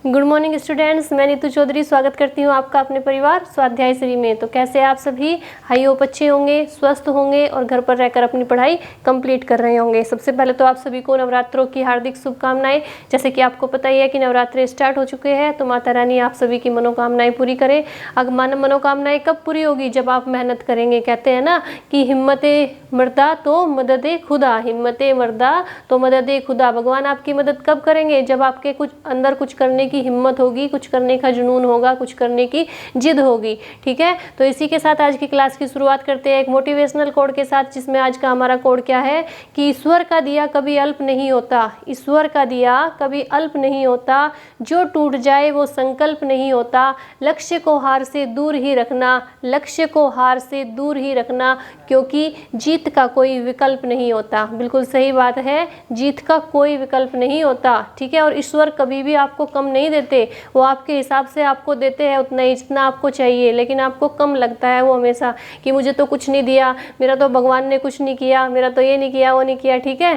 Good morning students, मैं नीतू चौधरी स्वागत करती हूँ आपका अपने परिवार स्वाध्याय श्री में। तो कैसे आप सभी? आई होप अच्छे होंगे, स्वस्थ होंगे और घर पर रहकर अपनी पढ़ाई कंप्लीट कर रहे होंगे। सबसे पहले तो आप सभी को नवरात्रों की हार्दिक शुभकामनाएं। जैसे कि आपको पता ही है कि नवरात्रे स्टार्ट हो चुके हैं, तो माता रानी आप सभी की मनोकामनाएं पूरी करें। अब मनोकामनाएं कब पूरी होगी? जब आप मेहनत करेंगे। कहते हैं ना कि हिम्मते मर्दा तो मददे खुदा, हिम्मते मर्दा तो मददे खुदा। भगवान आपकी मदद कब करेंगे? जब आपके कुछ अंदर कुछ करने की हिम्मत होगी, कुछ करने का जुनून होगा, कुछ करने की जिद होगी। ठीक है, तो इसी के साथ आज की क्लास की शुरुआत करते हैं एक मोटिवेशनल कोड के साथ, जिसमें आज का हमारा कोड क्या है कि ईश्वर का दिया कभी अल्प नहीं होता, ईश्वर का दिया कभी अल्प नहीं होता, जो टूट जाए वो संकल्प नहीं होता, लक्ष्य को हार से दूर ही रखना, लक्ष्य को हार से दूर ही रखना, क्योंकि जीत का कोई विकल्प नहीं होता। बिल्कुल सही बात है, जीत का कोई विकल्प नहीं होता। ठीक है, और ईश्वर कभी भी आपको कम नहीं देते, वो आपके हिसाब से आपको देते हैं उतना ही जितना आपको चाहिए, लेकिन आपको कम लगता है वो हमेशा कि मुझे तो कुछ नहीं दिया, मेरा तो भगवान ने कुछ नहीं किया, मेरा तो ये नहीं किया, वो नहीं किया। ठीक है,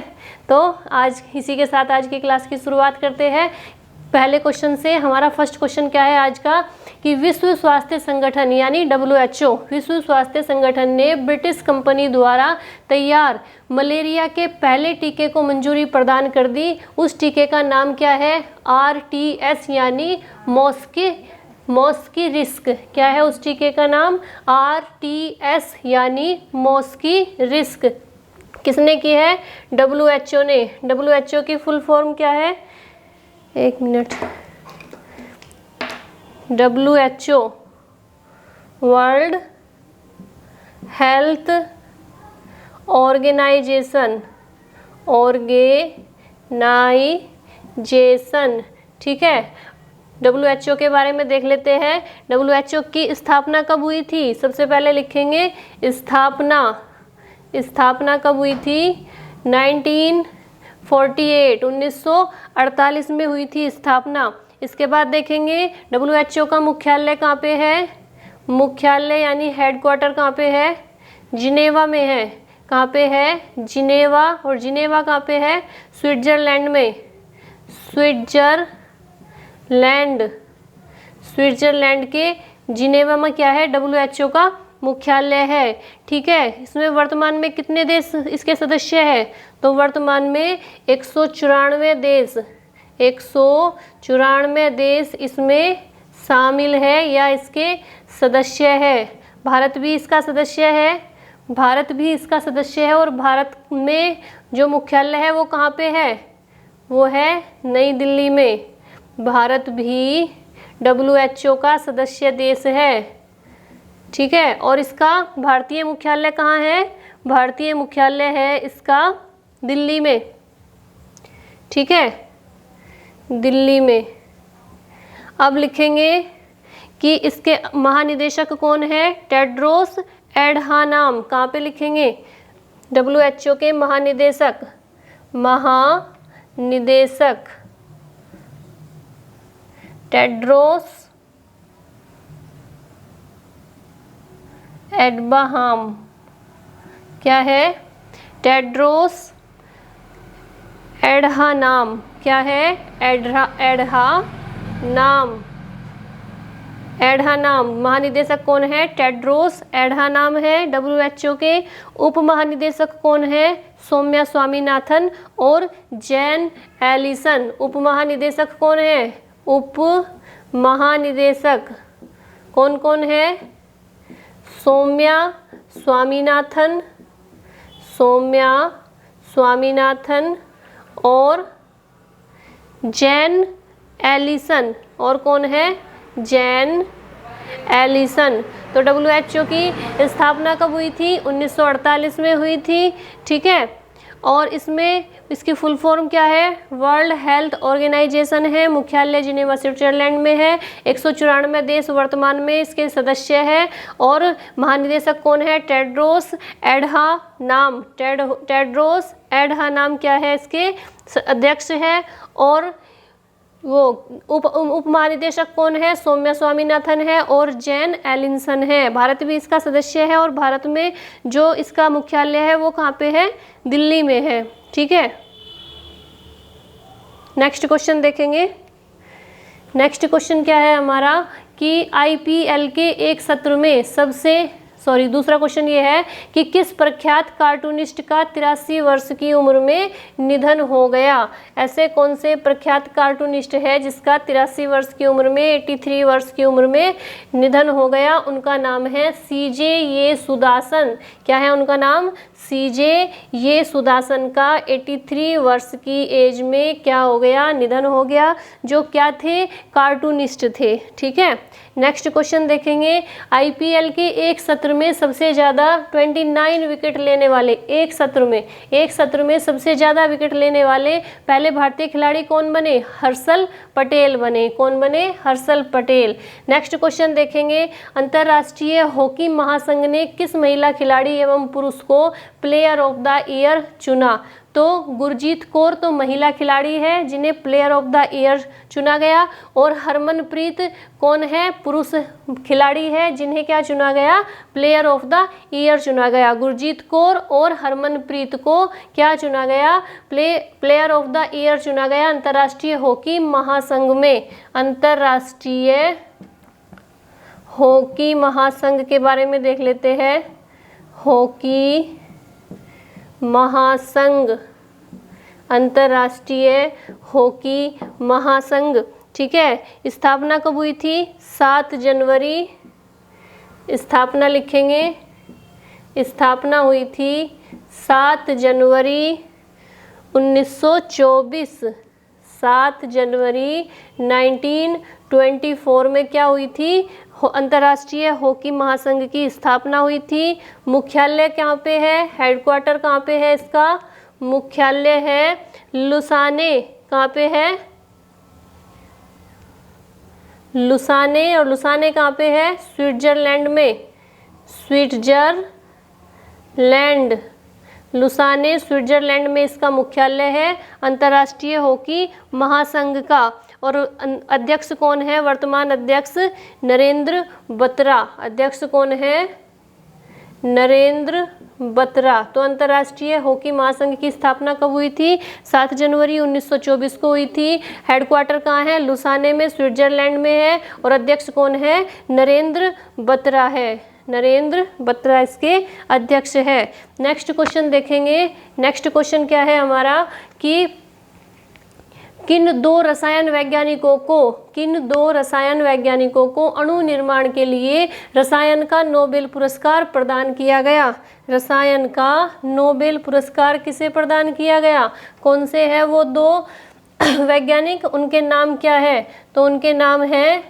तो आज इसी के साथ आज की क्लास की शुरुआत करते हैं पहले क्वेश्चन से। हमारा फर्स्ट क्वेश्चन क्या है आज का कि विश्व स्वास्थ्य संगठन यानी WHO, विश्व स्वास्थ्य संगठन ने ब्रिटिश कंपनी द्वारा तैयार मलेरिया के पहले टीके को मंजूरी प्रदान कर दी। उस टीके का नाम क्या है? RTS यानी मॉस्की रिस्क। क्या है उस टीके का नाम? RTS यानी मॉस्की रिस्क। किसने की है? WHO ने। WHO की फुल फॉर्म क्या है? एक minute. WHO World Health Organization, ठीक है। WHO के बारे में देख लेते हैं। WHO की स्थापना कब हुई थी? सबसे पहले लिखेंगे स्थापना कब हुई थी? 1948 में हुई थी स्थापना। इसके बाद देखेंगे WHO का मुख्यालय कहाँ पे है? मुख्यालय यानी हेडक्वार्टर कहाँ पे है? जिनेवा में है। कहाँ पे है? जिनेवा। और जिनेवा कहाँ पे है? स्विट्जरलैंड में। स्विट्जरलैंड के जिनेवा में क्या है? WHO का मुख्यालय है। ठीक है, इसमें वर्तमान में कितने देश इसके सदस्य हैं? तो वर्तमान में 194 देश इसमें शामिल है या इसके सदस्य है। भारत भी इसका सदस्य है। और भारत में जो मुख्यालय है वो कहाँ पे है? वो है नई दिल्ली में। भारत भी WHO का सदस्य देश है। ठीक है, और इसका भारतीय मुख्यालय कहाँ है? भारतीय मुख्यालय है इसका दिल्ली में। ठीक है, दिल्ली में। अब लिखेंगे कि इसके महानिदेशक कौन है? टेड्रोस एडहानम। कहाँ पे लिखेंगे? WHO के महानिदेशक टेड्रोस एडहानम। क्या है? टेड्रोस एडहानम। क्या है? एडहानम। महानिदेशक कौन है? टेड्रोस एडहानम है WHO के। उप महानिदेशक कौन है? सौम्या स्वामीनाथन और जैन एलिसन। उप महानिदेशक कौन है? उप महानिदेशक कौन कौन है? सौम्या स्वामीनाथन और जैन एलिसन। और कौन है? जैन एलिसन। तो WHO की स्थापना कब हुई थी? 1948 में हुई थी। ठीक है, और इसमें इसकी फुल फॉर्म क्या है? वर्ल्ड हेल्थ ऑर्गेनाइजेशन है। मुख्यालय जिनेवा स्विट्जरलैंड में है। 194 देश वर्तमान में इसके सदस्य है। और महानिदेशक कौन है? टेड्रोस एडहानम क्या है? इसके अध्यक्ष है। और वो उप महानिदेशक कौन है? सौम्या स्वामीनाथन है और जैन एलिसन है। भारत भी इसका सदस्य है और भारत में जो इसका मुख्यालय है वो कहाँ पे है? दिल्ली में है। ठीक है, नेक्स्ट क्वेश्चन देखेंगे। नेक्स्ट क्वेश्चन क्या है हमारा कि आईपीएल के एक सत्र में दूसरा क्वेश्चन ये है कि किस प्रख्यात कार्टूनिस्ट का 83 वर्ष की उम्र में निधन हो गया। ऐसे कौन से प्रख्यात कार्टूनिस्ट है जिसका 83 वर्ष की उम्र में 83 वर्ष की उम्र में निधन हो गया। उनका नाम है सीजे येसुदासन। क्या है उनका नाम? सीजे येसुदासन का 83 वर्ष की एज में क्या हो गया? निधन हो गया। जो क्या थे? कार्टूनिस्ट थे। ठीक है, नेक्स्ट क्वेश्चन देखेंगे। आईपीएल के एक सत्र में सबसे ज़्यादा 29 विकेट लेने वाले, एक सत्र में सबसे ज़्यादा विकेट लेने वाले पहले भारतीय खिलाड़ी कौन बने? हर्षल पटेल बने। कौन बने? हर्षल पटेल। नेक्स्ट क्वेश्चन देखेंगे। अंतर्राष्ट्रीय हॉकी महासंघ ने किस महिला खिलाड़ी एवं पुरुष को प्लेयर ऑफ द ईयर चुना? तो गुरजीत कौर तो महिला खिलाड़ी है जिन्हें प्लेयर ऑफ द ईयर चुना गया, और हरमनप्रीत कौन है? पुरुष खिलाड़ी है जिन्हें क्या चुना गया? प्लेयर ऑफ द ईयर चुना गया। गुरजीत कौर और हरमनप्रीत को क्या चुना गया? प्लेयर ऑफ द ईयर चुना गया अंतर्राष्ट्रीय हॉकी महासंघ में। अंतर्राष्ट्रीय हॉकी महासंघ के बारे में देख लेते हैं। हॉकी महासंघ, अंतर्राष्ट्रीय हॉकी महासंघ। ठीक है, स्थापना कब हुई थी? 7 जनवरी। स्थापना लिखेंगे, स्थापना हुई थी 7 जनवरी 1924। 7 जनवरी 1924 में क्या हुई थी? अंतर्राष्ट्रीय हॉकी महासंघ की स्थापना हुई थी। मुख्यालय कहाँ पे है? हेडक्वार्टर कहाँ पे है इसका? मुख्यालय है लुसाने। कहाँ पे है? लुसाने। और लुसाने कहाँ पे है? स्विट्जरलैंड में। स्विट्जरलैंड, लुसाने स्विट्जरलैंड में इसका मुख्यालय है अंतर्राष्ट्रीय हॉकी महासंघ का। और अध्यक्ष कौन है? वर्तमान अध्यक्ष नरेंद्र बत्रा। अध्यक्ष कौन है? नरेंद्र बत्रा। तो अंतर्राष्ट्रीय हॉकी महासंघ की स्थापना कब हुई थी? 7 जनवरी 1924 को हुई थी। हेडक्वार्टर कहाँ है? लुसाने में, स्विट्जरलैंड में है। और अध्यक्ष कौन है? नरेंद्र बत्रा है। नरेंद्र बत्रा इसके अध्यक्ष है। नेक्स्ट क्वेश्चन देखेंगे। नेक्स्ट क्वेश्चन क्या है हमारा कि किन दो रसायन वैज्ञानिकों को अणु निर्माण के लिए रसायन का नोबेल पुरस्कार प्रदान किया गया? रसायन का नोबेल पुरस्कार किसे प्रदान किया गया? कौन से है वो दो वैज्ञानिक? उनके नाम क्या है? तो उनके नाम है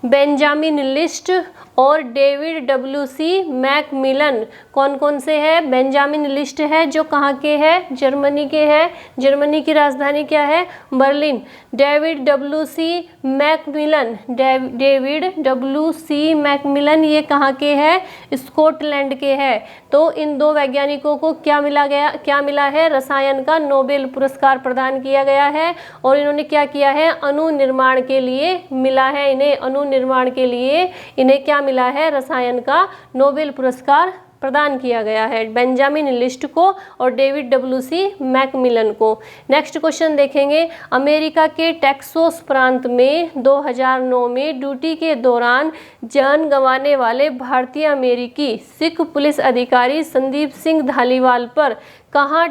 बेंजामिन लिस्ट और डेविड डब्ल्यू.सी. मैकमिलन। कौन कौन से है? बेंजामिन लिस्ट है जो कहाँ के है? जर्मनी के है। जर्मनी की राजधानी क्या है? बर्लिन। डेविड डब्ल्यू.सी. मैकमिलन ये कहाँ के है? स्कॉटलैंड के है। तो इन दो वैज्ञानिकों को क्या मिला है? रसायन का नोबेल पुरस्कार प्रदान किया गया है। और इन्होंने क्या किया है? अणु निर्माण के लिए मिला है इन्हें। अणु निर्माण के लिए इन्हें क्या मिला है? रसायन का नोबेल पुरस्कार प्रदान किया गया है बेंजामिन लिस्ट को और डेविड डब्ल्यू.सी. मैकमिलन को। नेक्स्ट क्वेश्चन देखेंगे। अमेरिका के टेक्सास प्रांत में 2009 में ड्यूटी के दौरान जान गंवाने वाले भारतीय अमेरिकी सिख पुलिस अधिकारी संदीप सिंह धालीवाल पर कहाँ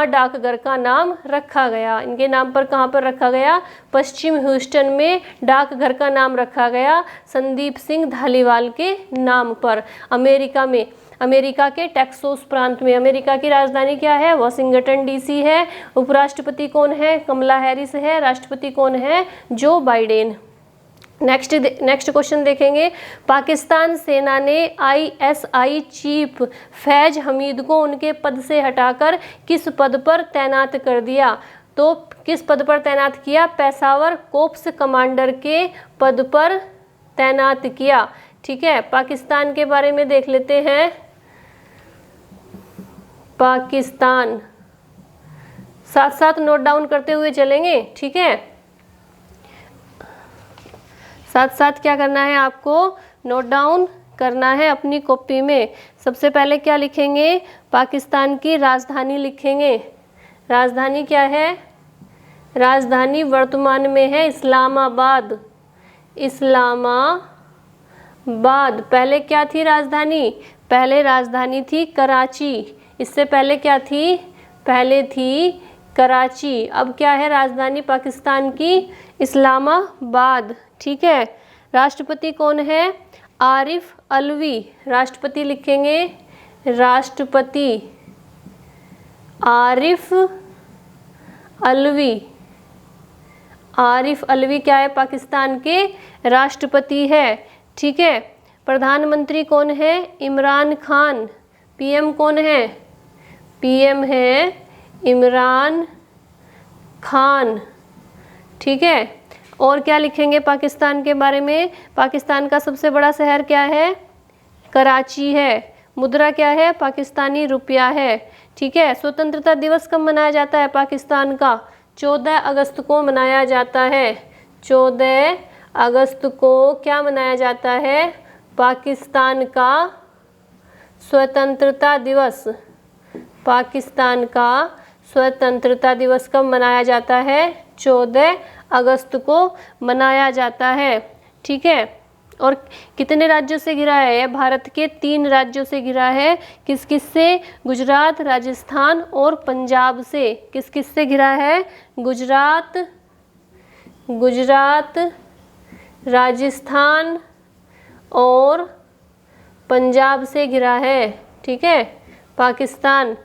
डाकघर का नाम रखा गया? इनके नाम पर कहाँ पर रखा गया? पश्चिम ह्यूस्टन में डाकघर का नाम रखा गया संदीप सिंह धालीवाल के नाम पर, अमेरिका में। अमेरिका के टेक्सास प्रांत में। अमेरिका की राजधानी क्या है? वाशिंगटन डीसी है। उपराष्ट्रपति कौन है? कमला हैरिस है। राष्ट्रपति कौन है? Joe Biden. नेक्स्ट क्वेश्चन देखेंगे। पाकिस्तान सेना ने आईएसआई चीफ फैज हमीद को उनके पद से हटाकर किस पद पर तैनात कर दिया? तो किस पद पर तैनात किया? पेशावर कोप्स कमांडर के पद पर तैनात किया। ठीक है, पाकिस्तान के बारे में देख लेते हैं। पाकिस्तान साथ साथ नोट डाउन करते हुए चलेंगे। ठीक है, साथ साथ क्या करना है आपको? नोट डाउन करना है अपनी कॉपी में। सबसे पहले क्या लिखेंगे? पाकिस्तान की राजधानी लिखेंगे। राजधानी क्या है? राजधानी वर्तमान में है इस्लामाबाद। इस्लामाबाद। पहले क्या थी राजधानी? पहले राजधानी थी कराची। इससे पहले क्या थी? पहले थी कराची। अब क्या है राजधानी पाकिस्तान की? इस्लामाबाद। ठीक है। राष्ट्रपति कौन है? आरिफ अलवी। राष्ट्रपति लिखेंगे राष्ट्रपति आरिफ अलवी। आरिफ अलवी क्या है? पाकिस्तान के राष्ट्रपति है। ठीक है। प्रधानमंत्री कौन है? इमरान खान। पीएम कौन है? पीएम है इमरान खान। ठीक है। और क्या लिखेंगे पाकिस्तान के बारे में? पाकिस्तान का सबसे बड़ा शहर क्या है? कराची है। मुद्रा क्या है? पाकिस्तानी रुपया है। ठीक है। स्वतंत्रता दिवस कब मनाया जाता है पाकिस्तान का? 14 अगस्त को मनाया जाता है। 14 अगस्त को क्या मनाया जाता है? पाकिस्तान का स्वतंत्रता दिवस। पाकिस्तान का स्वतंत्रता दिवस कब मनाया जाता है? 14 अगस्त को मनाया जाता है। ठीक है। और कितने राज्यों से घिरा है? यह भारत के 3 राज्यों से घिरा है। किस किस से? गुजरात, राजस्थान और पंजाब से। किस किस से घिरा है? गुजरात, राजस्थान और पंजाब से घिरा है। ठीक है। पाकिस्तान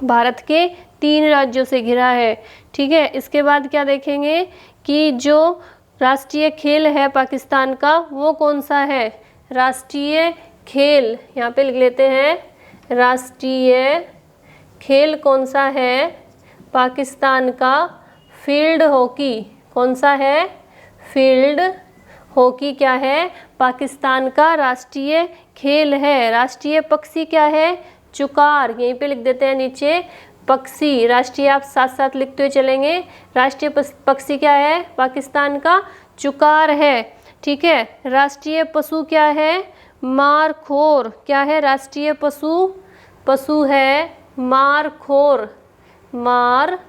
भारत के 3 राज्यों से घिरा है। ठीक है। इसके बाद क्या देखेंगे कि जो राष्ट्रीय खेल है पाकिस्तान का वो कौन सा है? राष्ट्रीय खेल यहाँ पे लिख लेते हैं। राष्ट्रीय खेल कौन सा है पाकिस्तान का? Field hockey. कौन सा है? फील्ड हॉकी क्या है? पाकिस्तान का राष्ट्रीय खेल है। राष्ट्रीय पक्षी क्या है? चुकार। यहीं पे लिख देते हैं नीचे पक्षी। राष्ट्रीय आप साथ साथ लिखते हुए चलेंगे। राष्ट्रीय पक्षी क्या है? पाकिस्तान का चुकार है। ठीक है। राष्ट्रीय पशु क्या है? मारखोर। क्या है राष्ट्रीय पशु? पशु है मारखोर। मारखोर।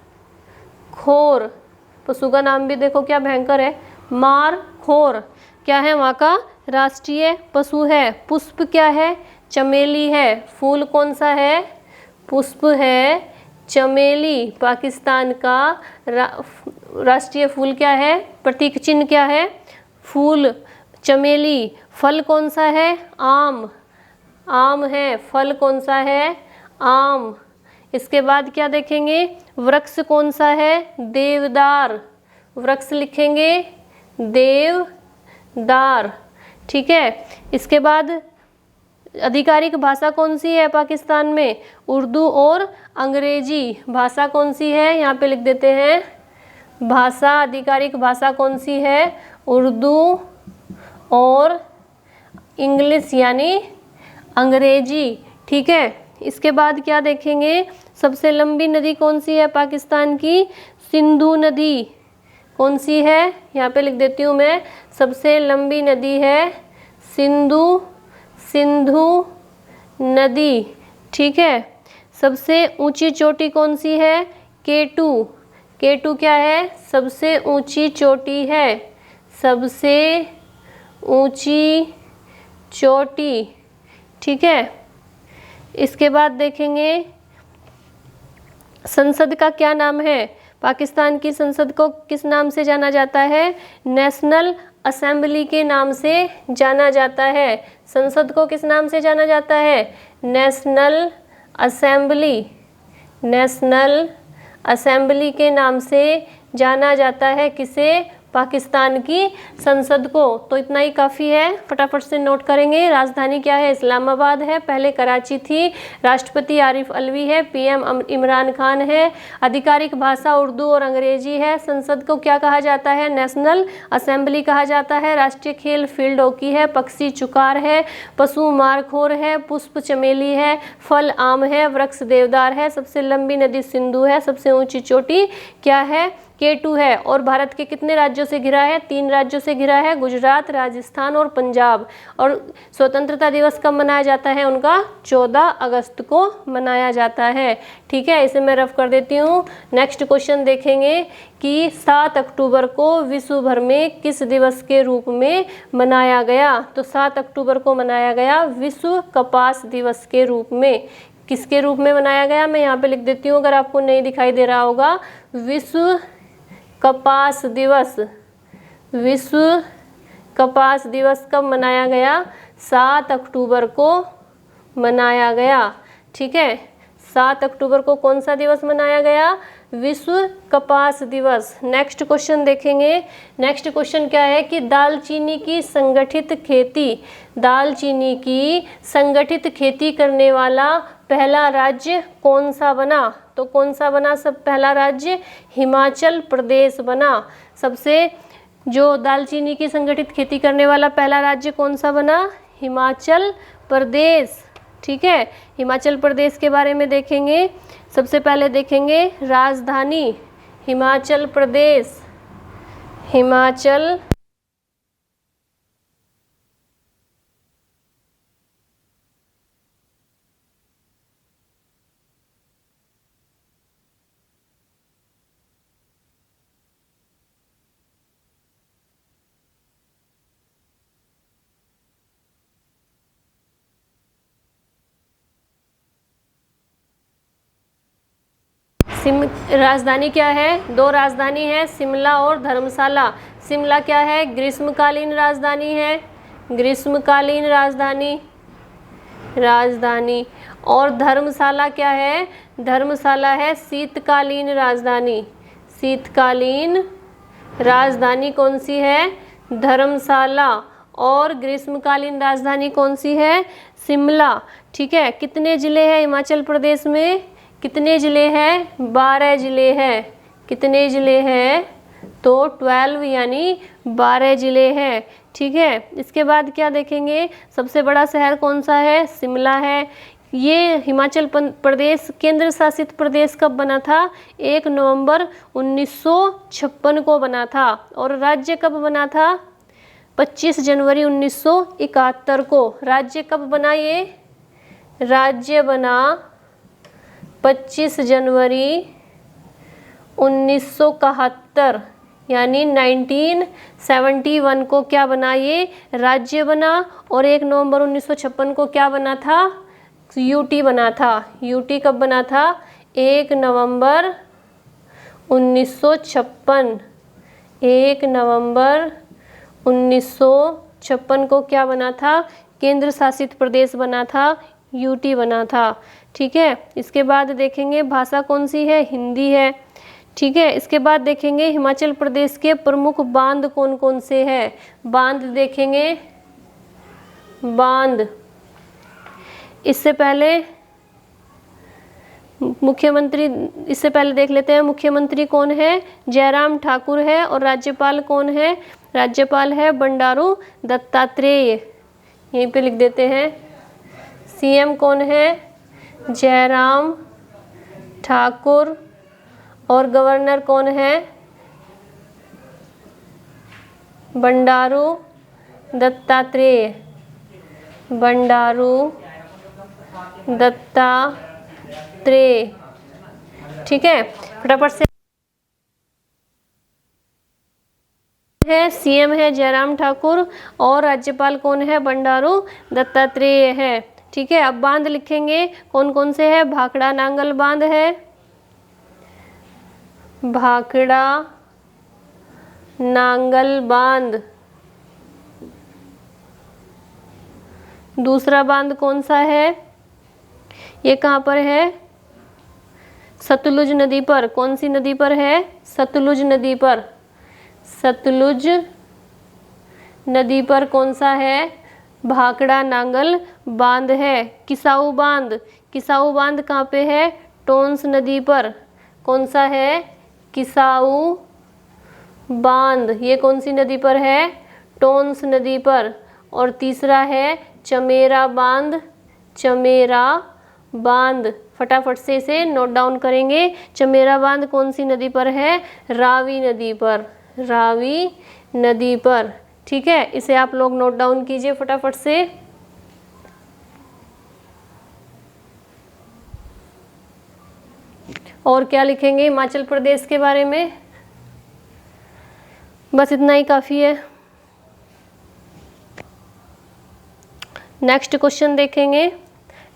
पशु का नाम भी देखो क्या भयंकर है, मारखोर। क्या है वहाँ का राष्ट्रीय पशु है। पुष्प क्या है? चमेली है। फूल कौन सा है? पुष्प है चमेली। पाकिस्तान का राष्ट्रीय फूल क्या है? प्रतीक चिन्ह क्या है? फूल चमेली। फल कौन सा है? आम। आम है। फल कौन सा है? आम। इसके बाद क्या देखेंगे? वृक्ष कौन सा है? देवदार। वृक्ष लिखेंगे देवदार। ठीक है। इसके बाद आधिकारिक भाषा कौन सी है पाकिस्तान में? उर्दू और अंग्रेजी। भाषा कौन सी है? यहाँ पे लिख देते हैं भाषा। आधिकारिक भाषा कौन सी है? उर्दू और इंग्लिश यानी अंग्रेजी। ठीक है। इसके बाद क्या देखेंगे? सबसे लंबी नदी कौन सी है पाकिस्तान की? सिंधु नदी। कौन सी है? यहाँ पे लिख देती हूँ मैं। सबसे लंबी नदी है सिंधु नदी। ठीक है। सबसे ऊंची चोटी कौन सी है? केटू। केटू क्या है? सबसे ऊंची चोटी है। सबसे ऊंची चोटी। ठीक है। इसके बाद देखेंगे संसद का क्या नाम है? पाकिस्तान की संसद को किस नाम से जाना जाता है? नेशनल असेंबली के नाम से जाना जाता है। संसद को किस नाम से जाना जाता है? National assembly. नेशनल असेंबली के नाम से जाना जाता है। किसे? पाकिस्तान की संसद को। तो इतना ही काफ़ी है, फटाफट से नोट करेंगे। राजधानी क्या है? इस्लामाबाद है। पहले कराची थी। राष्ट्रपति आरिफ अलवी है। पीएम इमरान खान है। आधिकारिक भाषा उर्दू और अंग्रेजी है। संसद को क्या कहा जाता है? नेशनल असेंबली कहा जाता है। राष्ट्रीय खेल फील्ड हॉकी है। पक्षी चुकार है। पशु मारखोर है। पुष्प चमेली है। फल आम है। वृक्ष देवदार है। सबसे लंबी नदी सिंधु है। सबसे ऊंची चोटी क्या है? K2 है। और भारत के कितने राज्यों से घिरा है? 3 राज्यों से घिरा है, गुजरात, राजस्थान और पंजाब। और स्वतंत्रता दिवस कब मनाया जाता है उनका? 14 अगस्त को मनाया जाता है। ठीक है, इसे मैं रफ कर देती हूँ। नेक्स्ट क्वेश्चन देखेंगे कि 7 अक्टूबर को विश्व भर में किस दिवस के रूप में मनाया गया? तो 7 अक्टूबर को मनाया गया विश्व कपास दिवस के रूप में। किसके रूप में मनाया गया? मैं यहाँ पे लिख देती हूँ अगर आपको नहीं दिखाई दे रहा होगा। विश्व कपास दिवस। विश्व कपास दिवस कब मनाया गया? 7 अक्टूबर को मनाया गया। ठीक है, 7 अक्टूबर को कौन सा दिवस मनाया गया? विश्व कपास दिवस। नेक्स्ट क्वेश्चन देखेंगे। नेक्स्ट क्वेश्चन क्या है कि दालचीनी की संगठित खेती, दालचीनी की संगठित खेती करने वाला पहला राज्य कौन सा बना? तो कौन सा बना सब पहला राज्य? हिमाचल प्रदेश बना। सबसे जो दालचीनी की संगठित खेती करने वाला पहला राज्य कौन सा बना? हिमाचल प्रदेश। ठीक है, हिमाचल प्रदेश के बारे में देखेंगे। सबसे पहले देखेंगे राजधानी हिमाचल प्रदेश। हिमाचल राजधानी क्या है? 2 राजधानी है, शिमला और धर्मशाला। शिमला क्या है? ग्रीष्मकालीन राजधानी है, ग्रीष्मकालीन राजधानी राजधानी। और धर्मशाला क्या है? धर्मशाला है शीतकालीन राजधानी। शीतकालीन राजधानी कौन सी है? धर्मशाला। और ग्रीष्मकालीन राजधानी कौन सी है? शिमला। ठीक है, कितने ज़िले हैं हिमाचल प्रदेश में? कितने ज़िले हैं? 12 ज़िले हैं। कितने ज़िले हैं? तो 12 यानी 12 ज़िले हैं। ठीक है, इसके बाद क्या देखेंगे? सबसे बड़ा शहर कौन सा है? शिमला है। ये हिमाचल प्रदेश केंद्र शासित प्रदेश कब बना था? 1 नवंबर 1956 को बना था। और राज्य कब बना था? 25 जनवरी 1971 को। राज्य कब बना? ये राज्य बना 25 जनवरी 1971 यानी 1971 को क्या बना? ये राज्य बना। और 1 नवंबर 1956 को क्या बना था? यूटी बना था। यूटी कब बना था? 1 नवंबर 1956। 1 नवंबर 1956 को क्या बना था? केंद्र शासित प्रदेश बना था, यूटी बना था। ठीक है, इसके बाद देखेंगे भाषा कौन सी है? हिंदी है। ठीक है, इसके बाद देखेंगे हिमाचल प्रदेश के प्रमुख बांध कौन कौन से हैं। बांध देखेंगे, बांध। इससे पहले मुख्यमंत्री, इससे पहले देख लेते हैं मुख्यमंत्री कौन है? जयराम ठाकुर है। और राज्यपाल कौन है? राज्यपाल है बंडारू दत्तात्रेय। यहीं पे लिख देते हैं। सीएम कौन है? जयराम ठाकुर। और गवर्नर कौन है? बंडारू दत्तात्रेय। बंडारू दत्तात्रेय। ठीक है, फटाफट से है। सीएम है जयराम ठाकुर और राज्यपाल कौन है? बंडारू दत्तात्रेय है। ठीक है, अब बांध लिखेंगे कौन कौन से है। भाखड़ा नांगल बांध है, भाखड़ा नांगल बांध। दूसरा बांध कौन सा है? ये कहाँ पर है? सतलुज नदी पर। कौन सी नदी पर है? सतलुज नदी पर। सतलुज नदी पर कौन सा है? भाखड़ा नांगल बांध है। किसाऊ बांध, किसाऊ बांध कहाँ पे है? टोंस नदी पर। कौन सा है? किसाऊ बांध। ये कौन सी नदी पर है? टोंस नदी पर। और तीसरा है चमेरा बांध, चमेरा बांध, फटाफट से इसे नोट डाउन करेंगे। चमेरा बांध कौन सी नदी पर है? रावी नदी पर, रावी नदी पर। ठीक है, इसे आप लोग नोट डाउन कीजिए फटाफट से। और क्या लिखेंगे हिमाचल प्रदेश के बारे में? बस इतना ही काफ़ी है। नेक्स्ट क्वेश्चन देखेंगे।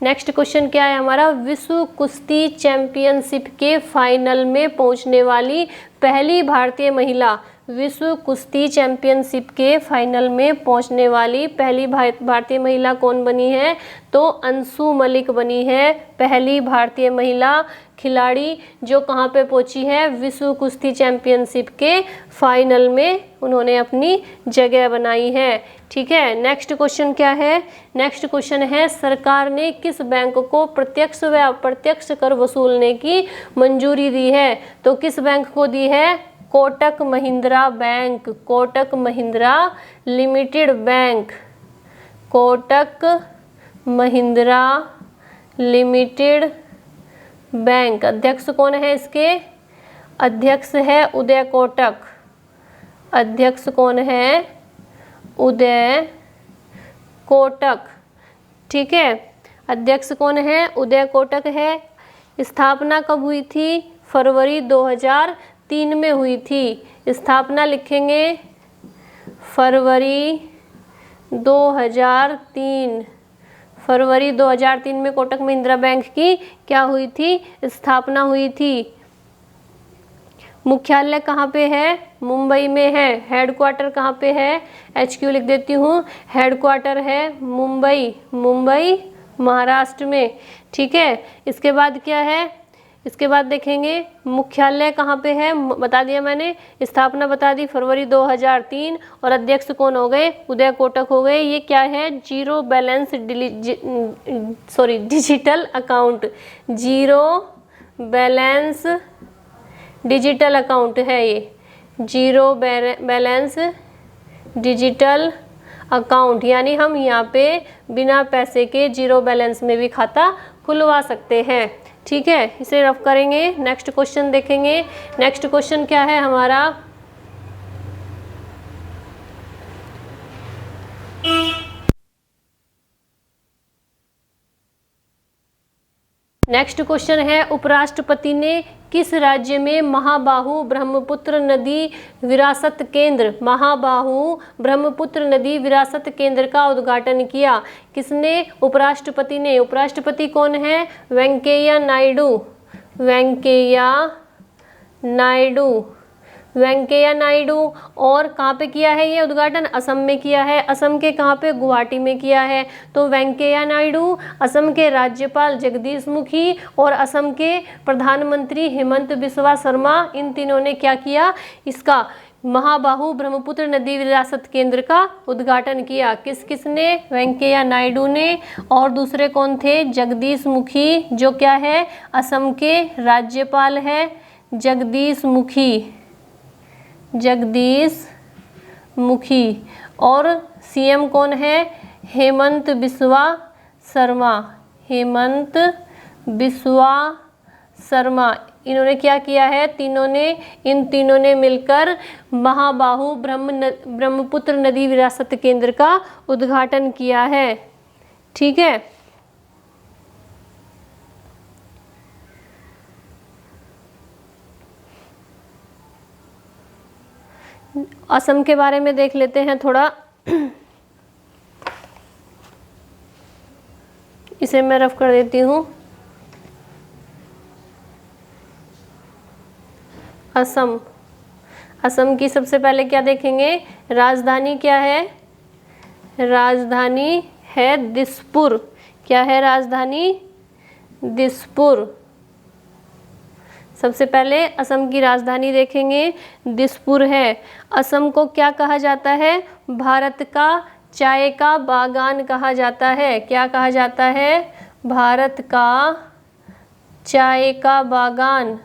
नेक्स्ट क्वेश्चन क्या है हमारा? विश्व कुश्ती चैंपियनशिप के फाइनल में पहुंचने वाली पहली भारतीय महिला। विश्व कुश्ती चैंपियनशिप के फाइनल में पहुंचने वाली पहली भारतीय महिला कौन बनी है? तो अंशु मलिक बनी है पहली भारतीय महिला खिलाड़ी जो कहाँ पे पहुंची है? विश्व कुश्ती चैंपियनशिप के फाइनल में उन्होंने अपनी जगह बनाई है। ठीक है, नेक्स्ट क्वेश्चन क्या है? नेक्स्ट क्वेश्चन है सरकार ने किस बैंक को प्रत्यक्ष व अप्रत्यक्ष कर वसूलने की मंजूरी दी है? तो किस बैंक को दी है? Kotak Mahindra bank, Kotak Mahindra limited bank, Kotak Mahindra limited bank. अध्यक्ष कौन है इसके? अध्यक्ष है उदय कोटक। अध्यक्ष कौन है? उदय कोटक। ठीक है, अध्यक्ष कौन है? उदय कोटक है। स्थापना कब हुई थी? फरवरी 2003 में हुई थी। स्थापना लिखेंगे फरवरी 2003। फरवरी 2003 में कोटक महिंद्रा बैंक की क्या हुई थी? स्थापना हुई थी। मुख्यालय कहाँ पे है? मुंबई में है। हेडक्वार्टर कहाँ पे है? HQ लिख देती हूँ। हेडक्वार्टर है मुंबई, मुंबई महाराष्ट्र में। ठीक है, इसके बाद क्या है? इसके बाद देखेंगे मुख्यालय कहाँ पे है, बता दिया मैंने। स्थापना बता दी फरवरी 2003 और अध्यक्ष कौन हो गए? उदय कोटक हो गए। ये क्या है? Zero balance digital account, zero balance digital account है ये, जीरो बैलेंस डिजिटल अकाउंट। यानी हम यहाँ पे बिना पैसे के जीरो बैलेंस में भी खाता खुलवा सकते हैं। ठीक है, इसे रफ करेंगे। नेक्स्ट क्वेश्चन देखेंगे। नेक्स्ट क्वेश्चन क्या है हमारा? नेक्स्ट क्वेश्चन है उपराष्ट्रपति ने किस राज्य में महाबाहु ब्रह्मपुत्र नदी विरासत केंद्र, महाबाहु ब्रह्मपुत्र नदी विरासत केंद्र का उद्घाटन किया? किसने? उपराष्ट्रपति ने। उपराष्ट्रपति कौन है? वेंकैया नायडू, वेंकैया नायडू, वेंकैया नायडू। और कहाँ पे किया है ये उद्घाटन? असम में किया है। असम के कहाँ पे? गुवाहाटी में किया है। तो वेंकैया नायडू, असम के राज्यपाल जगदीश मुखी और असम के प्रधानमंत्री हेमंत बिस्वा शर्मा, इन तीनों ने क्या किया? इसका महाबाहु ब्रह्मपुत्र नदी विरासत केंद्र का उद्घाटन किया। किस किसने? वेंकैया नायडू ने। और दूसरे कौन थे? जगदीश मुखी, जो क्या है? असम के राज्यपाल है। जगदीश मुखी, जगदीश मुखी। और CM कौन है? हेमंत बिस्वा शर्मा, हेमंत बिस्वा शर्मा। इन्होंने क्या किया है? इन तीनों ने मिलकर महाबाहु ब्रह्मपुत्र नदी विरासत केंद्र का उद्घाटन किया है। ठीक है, असम के बारे में देख लेते हैं थोड़ा। इसे मैं रफ कर देती हूँ। असम, असम की सबसे पहले क्या देखेंगे? राजधानी क्या है? राजधानी है दिसपुर। क्या है राजधानी? दिसपुर। सबसे पहले असम की राजधानी देखेंगे, दिसपुर है। असम को क्या कहा जाता है? भारत का चाय का बागान कहा जाता है। क्या कहा जाता है? भारत का चाय का बागान।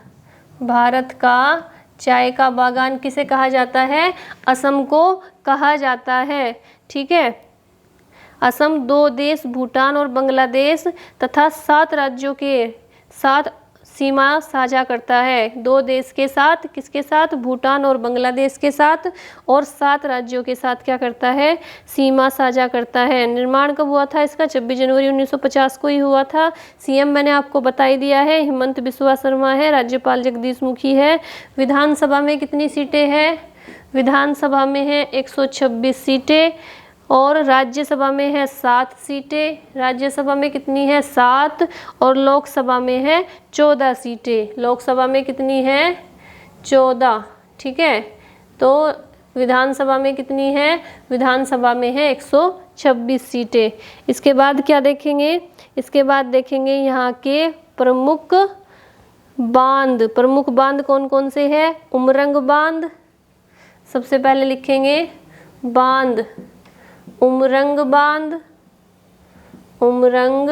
भारत का चाय का बागान किसे कहा जाता है? असम को कहा जाता है। ठीक है, असम 2 देश भूटान और बांग्लादेश तथा 7 राज्यों के साथ सीमा साझा करता है। 2 देश के साथ, किसके साथ? भूटान और बांग्लादेश के साथ, और 7 राज्यों के साथ क्या करता है? सीमा साझा करता है। निर्माण कब हुआ था इसका? 26 जनवरी 1950 को ही हुआ था। सीएम मैंने आपको बता ही दिया है, हिमंत बिस्वा शर्मा है। राज्यपाल जगदीश मुखी है। विधानसभा में कितनी सीटें हैं? विधानसभा में है 126 सीटें, और राज्यसभा में है 7 सीटें। राज्यसभा में कितनी है? 7, और लोकसभा में है 14 सीटें। लोकसभा में कितनी है? 14। ठीक है, तो विधानसभा में कितनी है? विधानसभा में है 126 सीटें। इसके बाद क्या देखेंगे? इसके बाद देखेंगे यहाँ के प्रमुख बांध। प्रमुख बांध कौन कौन से हैं? उमरंग बांध, सबसे पहले लिखेंगे बांध, उमरंग बांध। उमरंग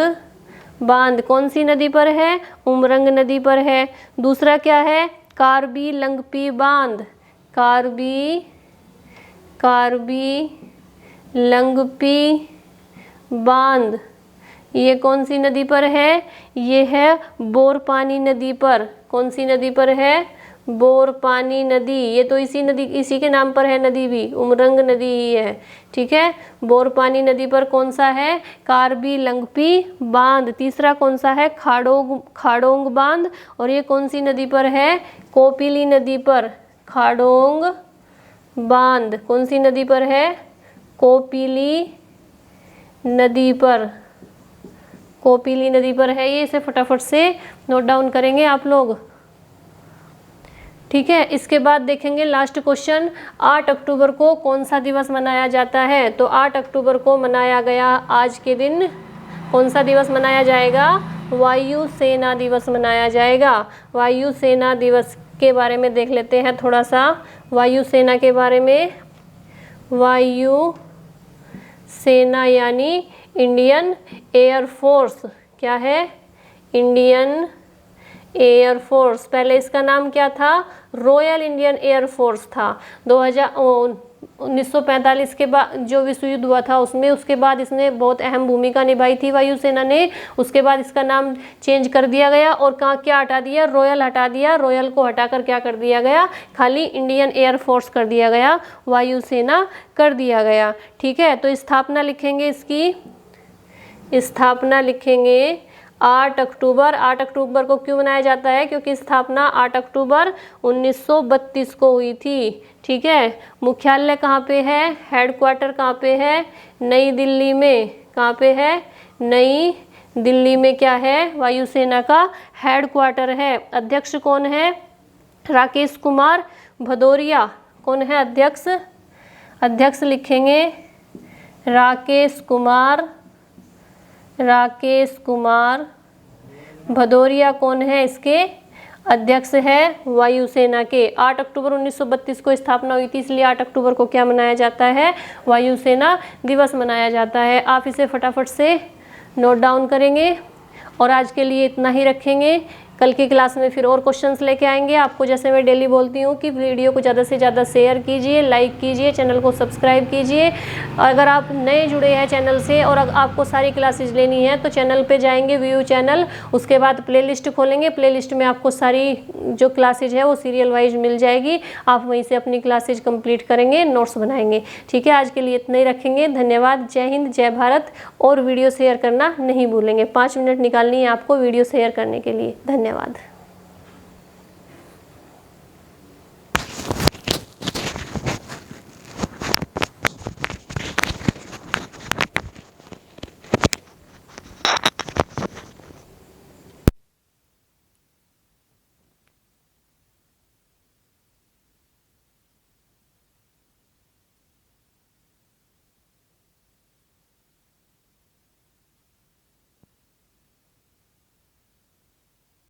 बांध कौन सी नदी पर है? उमरंग नदी पर है। दूसरा क्या है? कार्बी लंगपी बांध। कार्बी लंगपी बांध, ये कौन सी नदी पर है? ये है बोरपानी नदी पर। कौन सी नदी पर है? बोरपानी नदी। ये तो इसी के नाम पर है नदी भी, उमरंग नदी ही है। ठीक है, बोरपानी नदी पर कौन सा है? कार्बी लंगपी बांध। तीसरा कौन सा है? खाडोंग बांध। और ये कौन सी नदी पर है? कोपिली नदी पर। खाडोंग बांध कौन सी नदी पर है? कोपिली नदी पर। कोपिली नदी पर है ये। इसे फटाफट से नोट डाउन करेंगे आप लोग। ठीक है, इसके बाद देखेंगे लास्ट क्वेश्चन, 8 अक्टूबर को कौन सा दिवस मनाया जाता है? तो 8 अक्टूबर को मनाया गया आज के दिन कौन सा दिवस मनाया जाएगा? वायु सेना दिवस मनाया जाएगा। वायु सेना दिवस के बारे में देख लेते हैं थोड़ा सा। वायु सेना के बारे में, वायु सेना यानी इंडियन एयर फोर्स। क्या है? Indian air force. पहले इसका नाम क्या था? रॉयल इंडियन एयर फोर्स था। 1945 के बाद जो विश्व युद्ध हुआ था उसमें, उसके बाद इसने बहुत अहम भूमिका निभाई थी वायुसेना ने। उसके बाद इसका नाम चेंज कर दिया गया और क्या हटा दिया? रॉयल हटा दिया। रॉयल को हटाकर क्या कर दिया गया? खाली इंडियन एयर फोर्स कर दिया गया, वायुसेना कर दिया गया। ठीक है, तो स्थापना लिखेंगे, इसकी स्थापना लिखेंगे 8 अक्टूबर। 8 अक्टूबर को क्यों मनाया जाता है? क्योंकि स्थापना 8 अक्टूबर 1932 को हुई थी। ठीक है, मुख्यालय कहाँ पे है? हेडक्वार्टर कहाँ पे है? नई दिल्ली में। कहाँ पे है? नई दिल्ली में क्या है? वायुसेना का हेडक्वार्टर है। अध्यक्ष कौन है? राकेश कुमार भदौरिया। कौन है अध्यक्ष? अध्यक्ष लिखेंगे राकेश कुमार भदौरिया। कौन है इसके? अध्यक्ष है वायुसेना के। 8 अक्टूबर 1932 को स्थापना हुई थी, इसलिए 8 अक्टूबर को क्या मनाया जाता है? वायुसेना दिवस मनाया जाता है। आप इसे फटाफट से नोट डाउन करेंगे और आज के लिए इतना ही रखेंगे। कल की क्लास में फिर और क्वेश्चंस लेके आएंगे। आपको जैसे मैं डेली बोलती हूँ कि वीडियो को ज़्यादा से ज़्यादा शेयर कीजिए, लाइक कीजिए, चैनल को सब्सक्राइब कीजिए। अगर आप नए जुड़े हैं चैनल से और आपको सारी क्लासेज लेनी है तो चैनल पे जाएंगे, व्यू चैनल, उसके बाद प्लेलिस्ट खोलेंगे। प्लेलिस्ट में आपको सारी जो क्लासेज है वो सीरियल वाइज मिल जाएगी। आप वहीं से अपनी क्लासेज कंप्लीट करेंगे, नोट्स बनाएंगे। ठीक है, आज के लिए इतना ही रखेंगे। धन्यवाद। जय हिंद, जय भारत। और वीडियो शेयर करना नहीं भूलेंगे। 5 मिनट निकालनी है आपको वीडियो शेयर करने के लिए। धन्यवाद।